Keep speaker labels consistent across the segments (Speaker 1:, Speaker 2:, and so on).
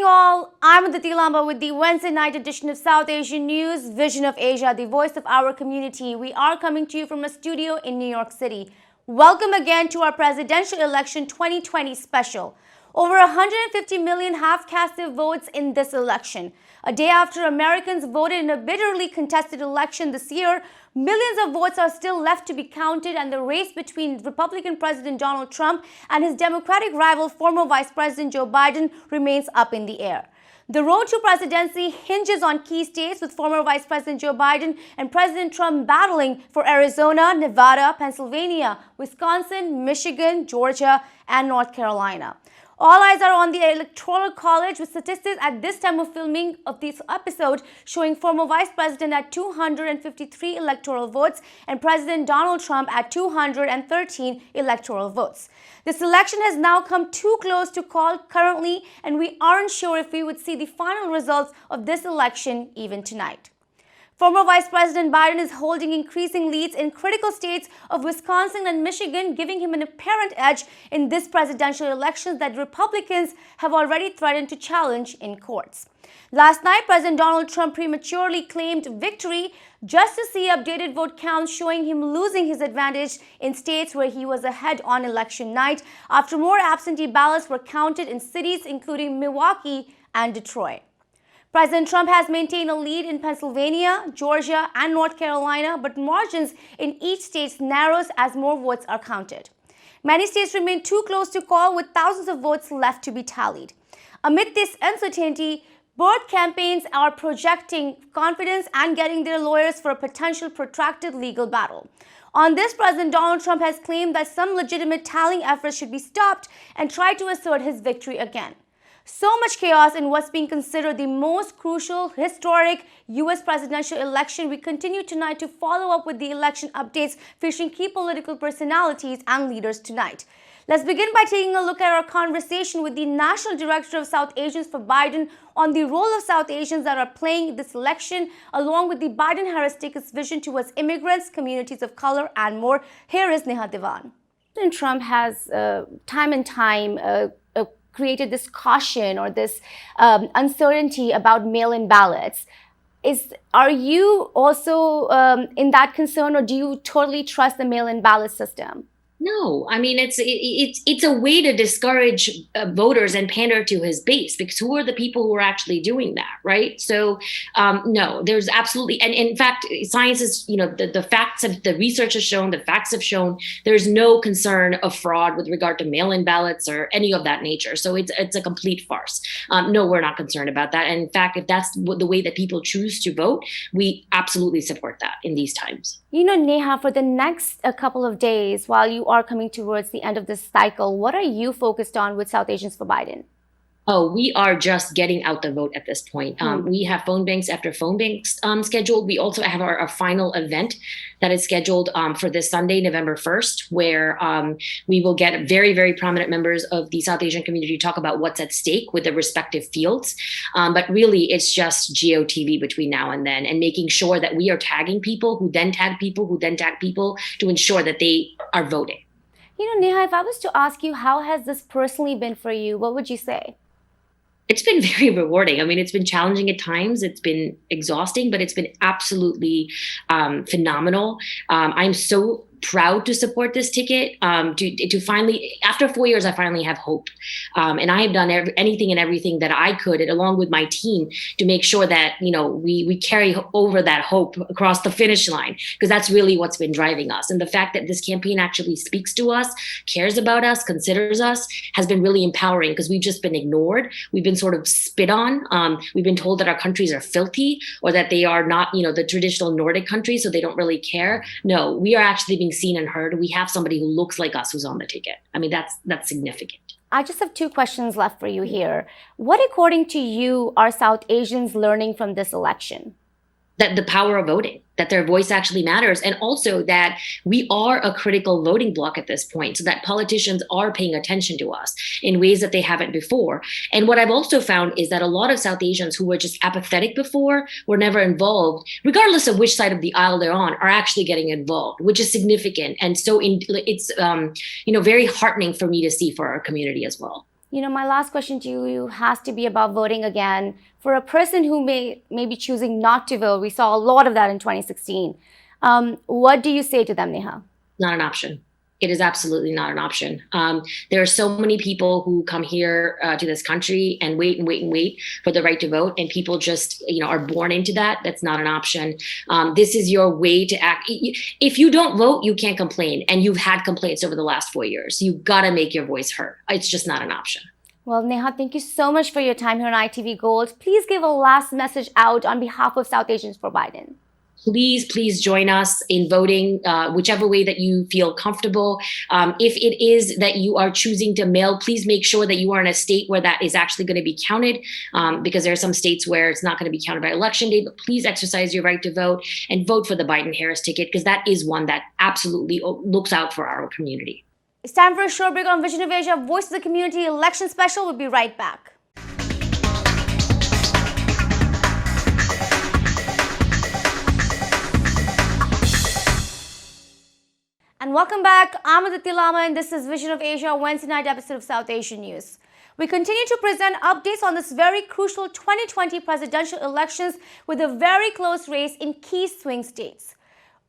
Speaker 1: all. I'm Aditi Lamba with the Wednesday night edition of South Asian News, Vision of Asia, the voice of our community. We are coming to you from a studio in New York City. Welcome again to our presidential election 2020 special. Over 150 million have cast their votes in this election. A day after Americans voted in a bitterly contested election this year, millions of votes are still left to be counted, and the race between Republican President Donald Trump and his Democratic rival, former Vice President Joe Biden, remains up in the air. The road to presidency hinges on key states, with former Vice President Joe Biden and President Trump battling for Arizona, Nevada, Pennsylvania, Wisconsin, Michigan, Georgia, and North Carolina. All eyes are on the Electoral College, with statistics at this time of filming of this episode showing former Vice President at 253 electoral votes and President Donald Trump at 213 electoral votes. This election has now come too close to call currently, and we aren't sure if we would see the final results of this election even tonight. Former Vice President Biden is holding increasing leads in critical states of Wisconsin and Michigan, giving him an apparent edge in this presidential election that Republicans have already threatened to challenge in courts. Last night, President Donald Trump prematurely claimed victory just to see updated vote counts showing him losing his advantage in states where he was ahead on election night, after more absentee ballots were counted in cities including Milwaukee and Detroit. President Trump has maintained a lead in Pennsylvania, Georgia, and North Carolina, but margins in each state narrows as more votes are counted. Many states remain too close to call, with thousands of votes left to be tallied. Amid this uncertainty, both campaigns are projecting confidence and getting their lawyers for a potential protracted legal battle. On this, President Donald Trump has claimed that some legitimate tallying efforts should be stopped and try to assert his victory again. So much chaos in what's being considered the most crucial, historic U.S. presidential election. We continue tonight to follow up with the election updates featuring key political personalities and leaders tonight. Let's begin by taking a look at our conversation with the National Director of South Asians for Biden on the role of South Asians that are playing this election, along with the Biden-Harris ticket's vision towards immigrants, communities of color, and more. Here is Neha Diwan. President Trump has time and time created this caution or this uncertainty about mail-in ballots. Are you also in that concern, or do you totally trust the mail-in ballot system?
Speaker 2: No, I mean, it's a way to discourage voters and pander to his base, because who are the people who are actually doing that, right? So no, there's absolutely, and in fact, science is, the facts have, the research has shown, the facts have shown there's no concern of fraud with regard to mail-in ballots or any of that nature. So it's a complete farce. No, we're not concerned about that. And in fact, if that's the way that people choose to vote, we absolutely support that in these times.
Speaker 1: Neha, for the next couple of days, while you are coming towards the end of this cycle, what are you focused on with South Asians for Biden?
Speaker 2: Oh, we are just getting out the vote at this point. We have phone banks after phone banks scheduled. We also have our final event that is scheduled for this Sunday, November 1st, where we will get very, very prominent members of the South Asian community to talk about what's at stake with the respective fields. But really, it's just GOTV between now and then, and making sure that we are tagging people who then tag people who then tag people to ensure that they are voting.
Speaker 1: Neha, if I was to ask you, how has this personally been for you, what would you say?
Speaker 2: It's been very rewarding. I mean, it's been challenging at times. It's been exhausting, but it's been absolutely phenomenal. I'm so proud to support this ticket, to finally, after 4 years, I finally have hope. And I have done anything and everything that I could, and along with my team, to make sure that, we carry over that hope across the finish line, because that's really what's been driving us. And the fact that this campaign actually speaks to us, cares about us, considers us, has been really empowering, because we've just been ignored. We've been sort of spit on. We've been told that our countries are filthy, or that they are not, the traditional Nordic countries, so they don't really care. No, we are actually being seen and heard. We have somebody who looks like us who's on the ticket. I mean, that's significant.
Speaker 1: I just have two questions left for you here. What, according to you, are South Asians learning from this election?
Speaker 2: That the power of voting, that their voice actually matters, and also that we are a critical voting bloc at this point, so that politicians are paying attention to us in ways that they haven't before. And what I've also found is that a lot of South Asians who were just apathetic before, were never involved, regardless of which side of the aisle they're on, are actually getting involved, which is significant. And so it's very heartening for me to see for our community as well.
Speaker 1: My last question to you has to be about voting again. For a person who may be choosing not to vote, we saw a lot of that in 2016. What do you say to them, Neha?
Speaker 2: Not an option. It is absolutely not an option. There are so many people who come here to this country and wait and wait and wait for the right to vote, and people just are born into that. That's not an option. This is your way to act. If you don't vote, you can't complain, and you've had complaints over the last 4 years. You've got to make your voice heard. It's just not an option.
Speaker 1: Well, Neha, thank you so much for your time here on ITV Gold. Please give a last message out on behalf of South Asians for Biden.
Speaker 2: Please join us in voting, whichever way that you feel comfortable. If it is that you are choosing to mail, please make sure that you are in a state where that is actually going to be counted, because there are some states where it's not going to be counted by election day. But please exercise your right to vote and vote for the Biden-Harris ticket, because that is one that absolutely looks out for our community.
Speaker 1: It's time for a short break on Vision of Asia, Voice of the Community Election Special. We'll be right back. And welcome back. I'm Aditi Lama, and this is Vision of Asia, Wednesday night episode of South Asian News. We continue to present updates on this very crucial 2020 presidential elections with a very close race in key swing states.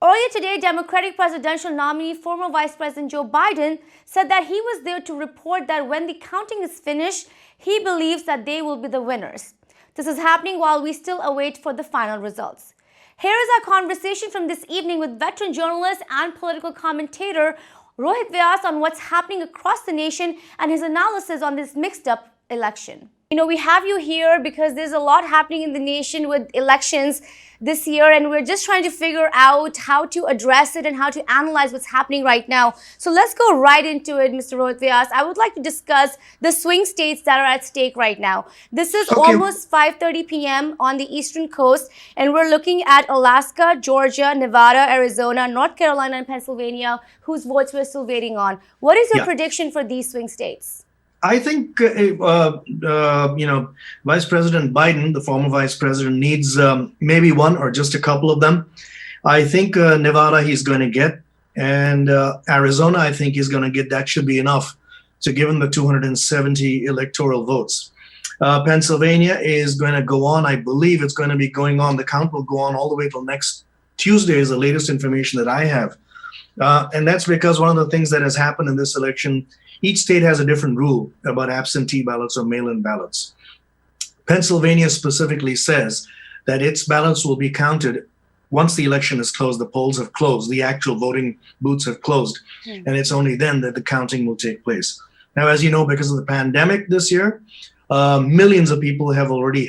Speaker 1: Earlier today, Democratic presidential nominee, former Vice President Joe Biden, said that he was there to report that when the counting is finished, he believes that they will be the winners. This is happening while we still await for the final results. Here is our conversation from this evening with veteran journalist and political commentator Rohit Vyas on what's happening across the nation and his analysis on this mixed-up election. We have you here because there's a lot happening in the nation with elections this year, and we're just trying to figure out how to address it and how to analyze what's happening right now. So let's go right into it, Mr. Rohit Vyas. I would like to discuss the swing states that are at stake right now. This is almost 5:30 p.m. on the Eastern Coast, and we're looking at Alaska, Georgia, Nevada, Arizona, North Carolina, and Pennsylvania, whose votes we're still waiting on. What is your prediction for these swing states?
Speaker 3: I think, Vice President Biden, the former vice president, needs maybe one or just a couple of them. I think Nevada he's going to get, and Arizona I think he's going to get. That should be enough to give him the 270 electoral votes. Pennsylvania is going to go on. I believe it's going to be going on. The count will go on all the way till next Tuesday is the latest information that I have. And that's because one of the things that has happened in this election, each state has a different rule about absentee ballots or mail-in ballots. Pennsylvania specifically says that its ballots will be counted once the election is closed, the polls have closed, the actual voting booths have closed, and it's only then that the counting will take place. Now, as you know, because of the pandemic this year, millions of people have already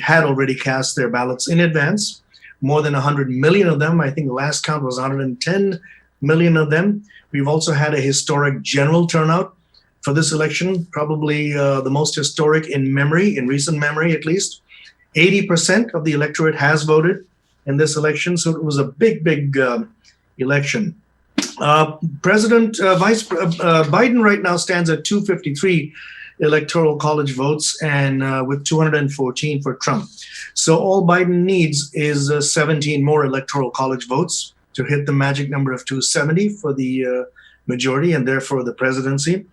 Speaker 3: cast their ballots in advance. More than 100 million of them. I think the last count was 110 million of them. We've also had a historic general turnout for this election, probably the most historic in recent memory at least. 80% of the electorate has voted in this election, so it was a big election. Vice Biden right now stands at 253 electoral college votes, and with 214 for Trump. So all Biden needs is 17 more electoral college votes to hit the magic number of 270 for the majority and therefore the presidency.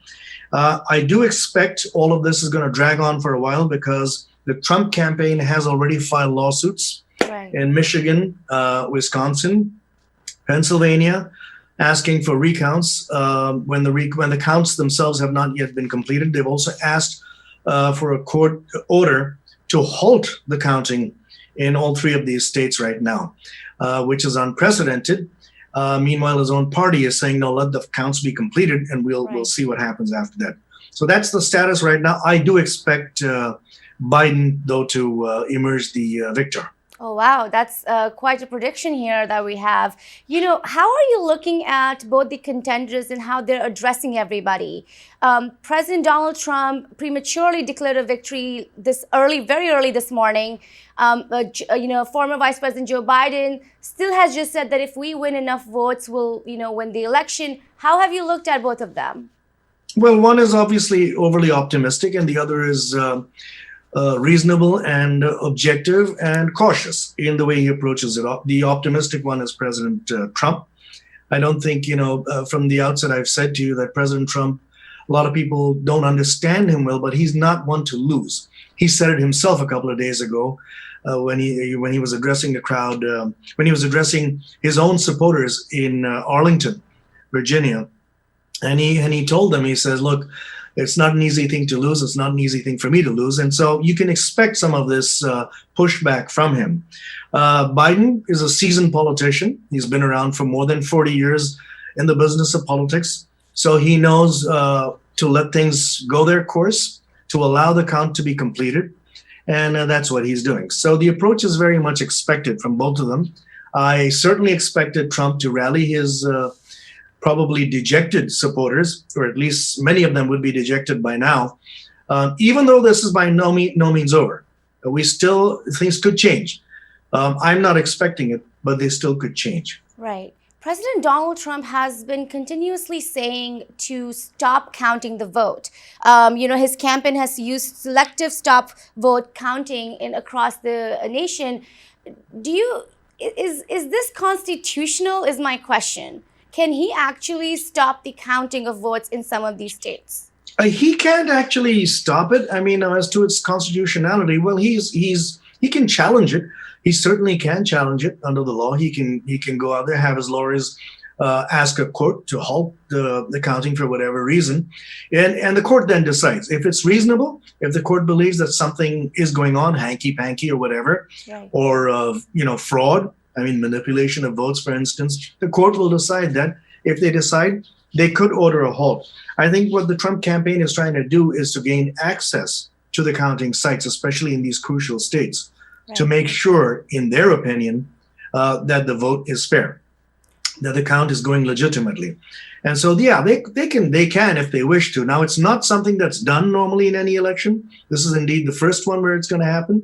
Speaker 3: I do expect all of this is going to drag on for a while because the Trump campaign has already filed lawsuits in Michigan, Wisconsin, Pennsylvania, asking for recounts when the counts themselves have not yet been completed. They've also asked for a court order to halt the counting in all three of these states right now, which is unprecedented. Meanwhile, his own party is saying, no, let the counts be completed and we'll see what happens after that. So that's the status right now. I do expect Biden, though, to emerge the victor.
Speaker 1: Oh, wow. That's quite a prediction here that we have. How are you looking at both the contenders and how they're addressing everybody? President Donald Trump prematurely declared a victory very early this morning. Former Vice President Joe Biden still has just said that if we win enough votes, we'll, win the election. How have you looked at both of them?
Speaker 3: Well, one is obviously overly optimistic and the other is reasonable and objective and cautious in the way he approaches it. The optimistic one is President Trump. I don't think, from the outset I've said to you that President Trump A lot of people don't understand him well, but he's not one to lose. He said it himself a couple of days ago when he was addressing the crowd, when he was addressing his own supporters in Arlington, Virginia, and he told them, he says, "Look, it's not an easy thing to lose. It's not an easy thing for me to lose." And so you can expect some of this pushback from him. Biden is a seasoned politician. He's been around for more than 40 years in the business of politics. So he knows to let things go their course, to allow the count to be completed. And that's what he's doing. So the approach is very much expected from both of them. I certainly expected Trump to rally his probably dejected supporters, or at least many of them would be dejected by now. Even though this is by no means over, things could change. I'm not expecting it, but they still could change.
Speaker 1: Right. President Donald Trump has been continuously saying to stop counting the vote. His campaign has used selective stop vote counting across the nation. Is this constitutional, is my question. Can he actually stop the counting of votes in some of these states?
Speaker 3: He can't actually stop it. I mean, as to its constitutionality, well, he can challenge it. He certainly can challenge it under the law. He can go out there, have his lawyers ask a court to halt the counting for whatever reason, and the court then decides if it's reasonable. If the court believes that something is going on, hanky-panky or whatever, right, or fraud. I mean, manipulation of votes, for instance, the court will decide that. If they decide, they could order a halt. I think what the Trump campaign is trying to do is to gain access to the counting sites, especially in these crucial states, right, to make sure, in their opinion, that the vote is fair, that the count is going legitimately. And so, yeah, they can if they wish to. Now, it's not something that's done normally in any election. This is indeed the first one where it's going to happen.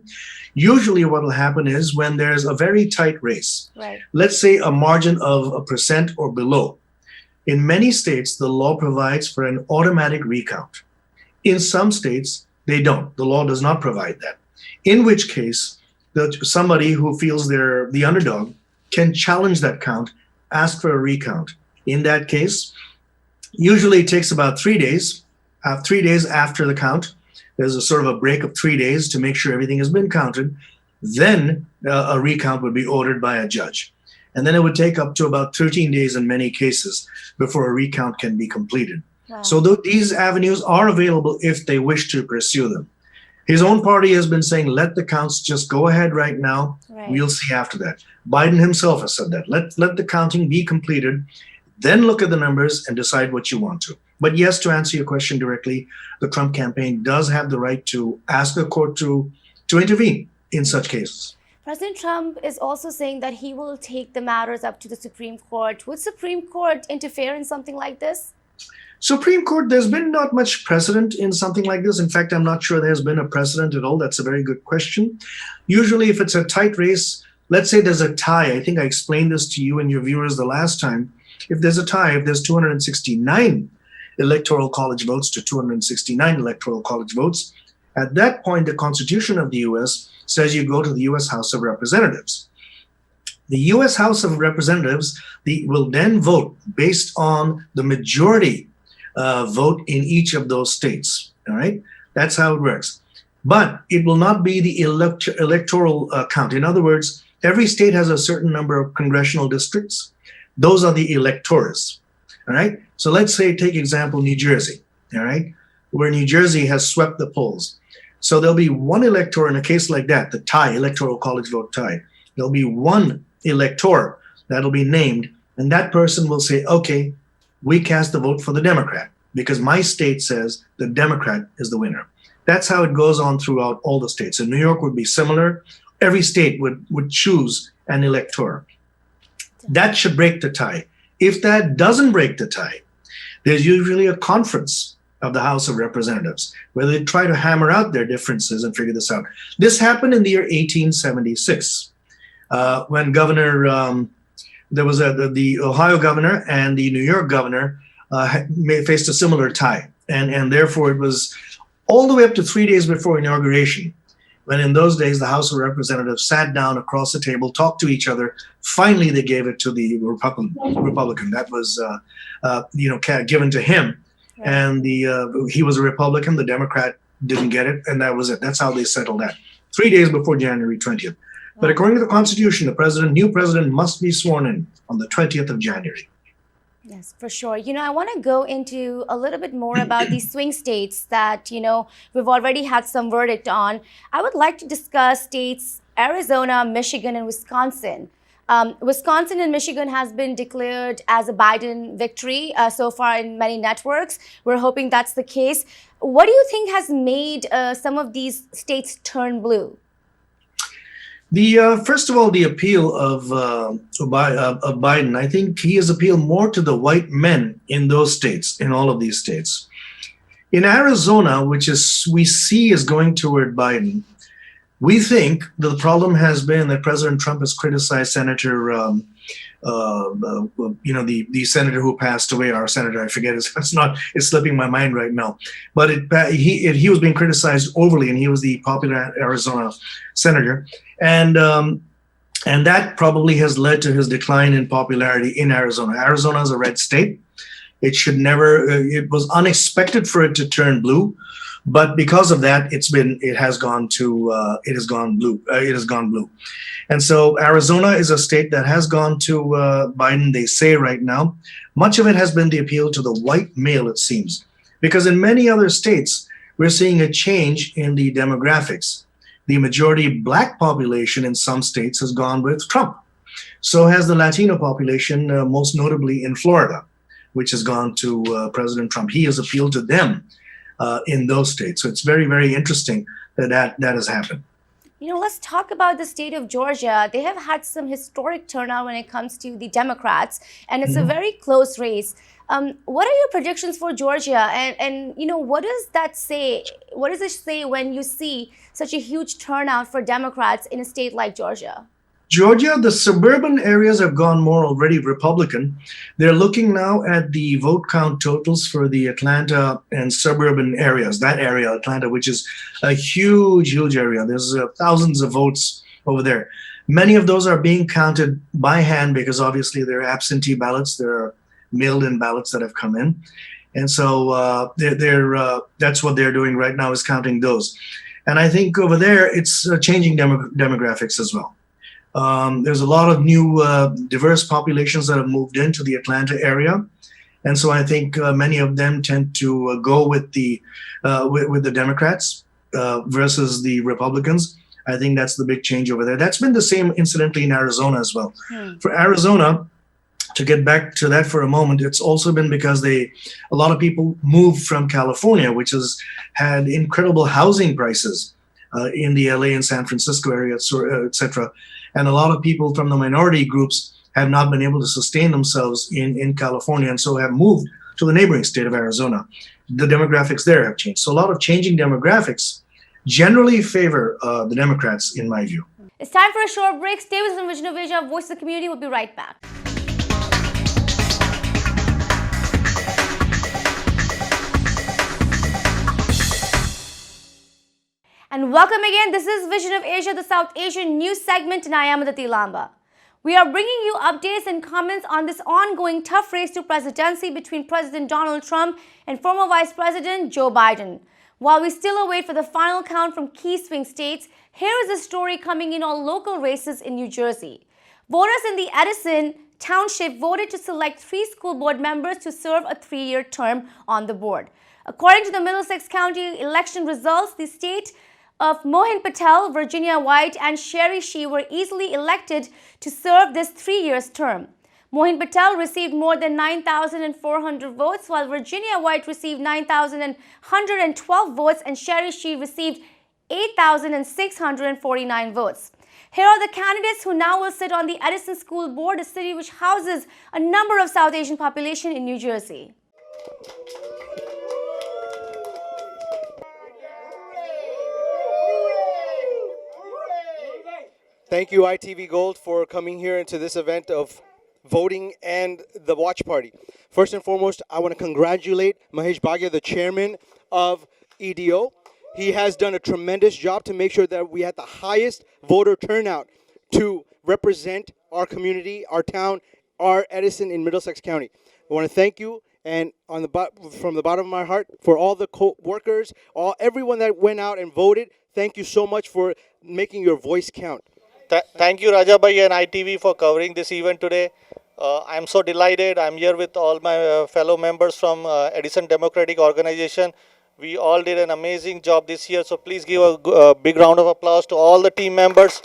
Speaker 3: Usually what will happen is when there's a very tight race, right, let's say a margin of 1% or below. In many states, the law provides for an automatic recount. In some states, they don't. The law does not provide that. In which case, somebody who feels they're the underdog can challenge that count, ask for a recount. In that case, usually it takes about 3 days. 3 days after the count, there's a sort of a break of 3 days to make sure everything has been counted. Then a recount would be ordered by a judge. And then it would take up to about 13 days in many cases before a recount can be completed. Wow. So these avenues are available if they wish to pursue them. His own party has been saying, let the counts just go ahead right now. Right. We'll see after that. Biden himself has said that. Let the counting be completed, then look at the numbers and decide what you want to. But yes, to answer your question directly, the Trump campaign does have the right to ask the court to intervene in such cases.
Speaker 1: President Trump is also saying that he will take the matters up to the Supreme Court. Would Supreme Court interfere in something like this?
Speaker 3: Supreme Court, there's been not much precedent in something like this. In fact, I'm not sure there's been a precedent at all. That's a very good question. Usually, if it's a tight race, let's say there's a tie. I think I explained this to you and your viewers the last time. If there's a tie, if there's 269 electoral college votes to 269 electoral college votes, at that point, the Constitution of the U.S. says you go to the U.S. House of Representatives. The U.S. House of Representatives will then vote based on the majority vote in each of those states. All right, that's how it works. But it will not be the electoral count. In other words, every state has a certain number of congressional districts. Those are the electors. All right. So let's say, take example, New Jersey. All right, where New Jersey has swept the polls. So there'll be one elector in a case like that, the tie, electoral college vote tie. There'll be one elector that'll be named, and that person will say, okay, we cast the vote for the Democrat because my state says the Democrat is the winner. That's how it goes on throughout all the states. And New York would be similar. Every state would choose an elector. That should break the tie. If that doesn't break the tie, there's usually a conference of the House of Representatives, where they try to hammer out their differences and figure this out. This happened in the year 1876, when there was the Ohio governor and the New York governor faced a similar tie. And therefore it was all the way up to 3 days before inauguration, when in those days the House of Representatives sat down across the table, talked to each other. Finally, they gave it to the Republican. That was given to him. and he was a Republican. The Democrat didn't get it, and that was it. That's how they settled that. 3 days before January 20th. But according to the Constitution, the new president must be sworn in on the 20th of January.
Speaker 1: Yes, for sure. I want to go into a little bit more about these swing states that, we've already had some verdict on. I would like to discuss states Arizona, Michigan, and Wisconsin. Wisconsin and Michigan has been declared as a Biden victory so far in many networks. We're hoping that's the case. What do you think has made some of these states turn blue?
Speaker 3: First of all, the appeal of Biden, I think he has appealed more to the white men in those states, in all of these states. In Arizona, which we see is going toward Biden, we think the problem has been that President Trump has criticized Senator, the senator who passed away, our senator, I forget it's slipping my mind right now. But he was being criticized overly, and he was the popular Arizona senator. And that probably has led to his decline in popularity in Arizona. Arizona is a red state. It was unexpected for it to turn blue. But because of that, it has gone blue. And so Arizona is a state that has gone to Biden, they say right now. Much of it has been the appeal to the white male, it seems, because in many other states, we're seeing a change in the demographics. The majority black population in some states has gone with Trump. So has the Latino population, most notably in Florida, which has gone to President Trump. He has appealed to them in those states. So it's very, very interesting that has happened.
Speaker 1: Let's talk about the state of Georgia. They have had some historic turnout when it comes to the Democrats, and it's a very close race. What are your predictions for Georgia? And what does that say? What does it say when you see such a huge turnout for Democrats in a state like Georgia?
Speaker 3: Georgia, the suburban areas have gone more already Republican. They're looking now at the vote count totals for the Atlanta and suburban areas, that area, Atlanta, which is a huge, huge area. There's thousands of votes over there. Many of those are being counted by hand because obviously they're absentee ballots. They're mailed-in ballots that have come in. And so that's what they're doing right now, is counting those. And I think over there, it's changing demographics as well. There's a lot of new diverse populations that have moved into the Atlanta area. And so I think many of them tend to go with the Democrats versus the Republicans. I think that's the big change over there. That's been the same, incidentally, in Arizona as well. For Arizona, to get back to that for a moment, it's also been because a lot of people moved from California, which has had incredible housing prices in the LA and San Francisco area, et cetera. And a lot of people from the minority groups have not been able to sustain themselves in California, and so have moved to the neighboring state of Arizona. The demographics there have changed. So a lot of changing demographics generally favor the Democrats, in my view.
Speaker 1: It's time for a short break. Stay with us on Vision of Asia, Voice of the Community. We'll be right back. And welcome again. This is Vision of Asia, the South Asian news segment, and I am Aditi Lamba. We are bringing you updates and comments on this ongoing tough race to presidency between President Donald Trump and former Vice President Joe Biden. While we still await for the final count from key swing states, here is a story coming in on local races in New Jersey. Voters in the Edison Township voted to select 3 school board members to serve a 3-year term on the board. According to the Middlesex County election results, the state of Mohin Patel, Virginia White, and Sherry Shee were easily elected to serve this 3-year term. Mohin Patel received more than 9,400 votes, while Virginia White received 9,112 votes, and Sherry Shee received 8,649 votes. Here are the candidates who now will sit on the Edison School Board, a city which houses a number of South Asian population in New Jersey.
Speaker 4: Thank you, ITV Gold, for coming here into this event of voting and the watch party. First and foremost, I want to congratulate Mahesh Bhagia, the chairman of EDO. He has done a tremendous job to make sure that we had the highest voter turnout to represent our community, our town, our Edison in Middlesex County. I want to thank you And from the bottom of my heart, for all the workers, everyone that went out and voted, thank you so much for making your voice count.
Speaker 5: Thank you, Raja Bhai and ITV, for covering this event today. I'm so delighted. I'm here with all my fellow members from Edison Democratic Organization. We all did an amazing job this year, so please give a big round of applause to all the team members.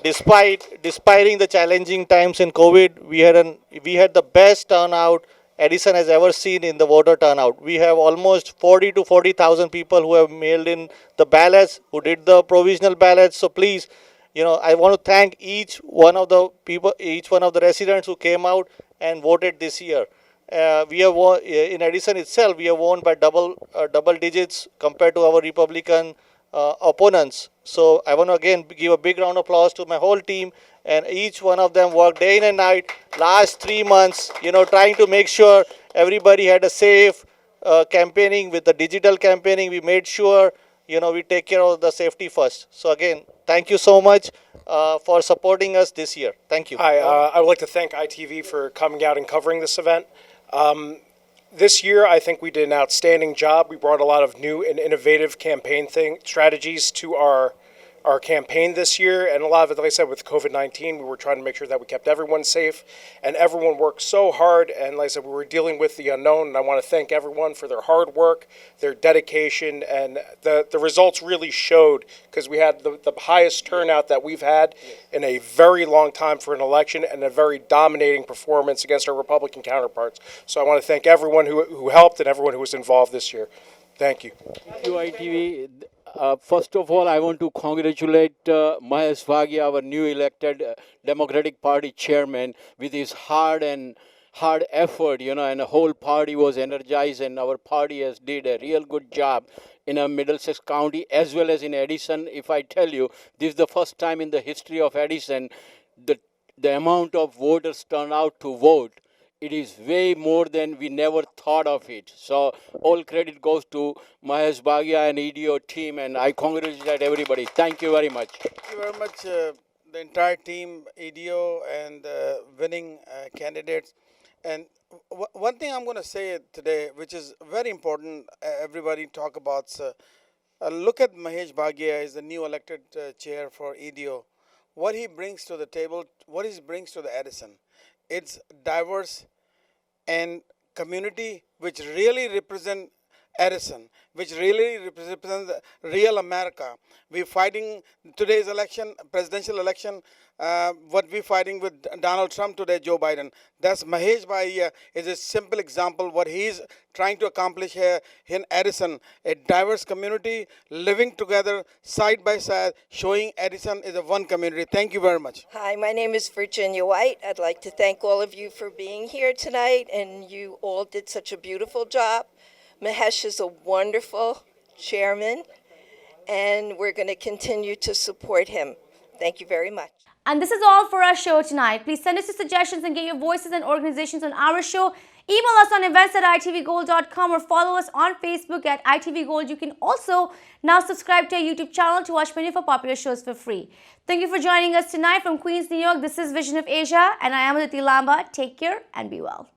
Speaker 5: Despite the challenging times in COVID, we had the best turnout Edison has ever seen in the voter turnout. We have almost 40 to 40,000 people who have mailed in the ballots, who did the provisional ballots. So please, I want to thank each one of the people, each one of the residents who came out and voted this year. We have won, in Edison itself, we have won by double digits compared to our Republican opponents. So I want to again give a big round of applause to my whole team, and each one of them worked day in and night last 3 months, trying to make sure everybody had a safe campaigning. With the digital campaigning, we made sure, we take care of the safety first. So again, thank you so much for supporting us this year. Thank you.
Speaker 6: Hi, I would like to thank ITV for coming out and covering this event. This year, I think we did an outstanding job. We brought a lot of new and innovative campaign strategies to our campaign this year, and a lot of it, like I said, with COVID-19, we were trying to make sure that we kept everyone safe, and everyone worked so hard, and like I said, we were dealing with the unknown, and I want to thank everyone for their hard work, their dedication, and the results really showed, because we had the highest turnout that we've had in a very long time for an election, and a very dominating performance against our Republican counterparts. So I want to thank everyone who helped and everyone who was involved this year. Thank you.
Speaker 7: Thank you, ITV. First of all, I want to congratulate Mahesh Bhagia, our new elected Democratic Party chairman, with his hard effort, and the whole party was energized, and our party has did a real good job in Middlesex County as well as in Edison. If I tell you, this is the first time in the history of Edison the amount of voters turn out to vote. It is way more than we never thought of it. So all credit goes to Mahesh Bhagia and EDO team, and I congratulate everybody. Thank you very much.
Speaker 8: Thank you very much, the entire team, EDO, and winning candidates. And one thing I'm going to say today, which is very important, everybody talk about, look at Mahesh Bhagia, is the new elected chair for EDO. What he brings to the table, what he brings to the Edison. It's diverse and community which really represent Edison, which really represents the real America. We're fighting today's election, presidential election, what we're fighting with Donald Trump today, Joe Biden. That's Mahesh Bhagia is a simple example what he's trying to accomplish here in Edison, a diverse community living together side by side, showing Edison is a one community. Thank you very much.
Speaker 9: Hi, my name is Virginia White. I'd like to thank all of you for being here tonight, and you all did such a beautiful job. Mahesh is a wonderful chairman, and we're going to continue to support him. Thank you very much.
Speaker 1: And this is all for our show tonight. Please send us your suggestions and get your voices and organizations on our show. Email us on events@itvgold.com or follow us on Facebook at ITVGold. You can also now subscribe to our YouTube channel to watch many of our popular shows for free. Thank you for joining us tonight from Queens, New York. This is Vision of Asia, and I am Aditi Lamba. Take care and be well.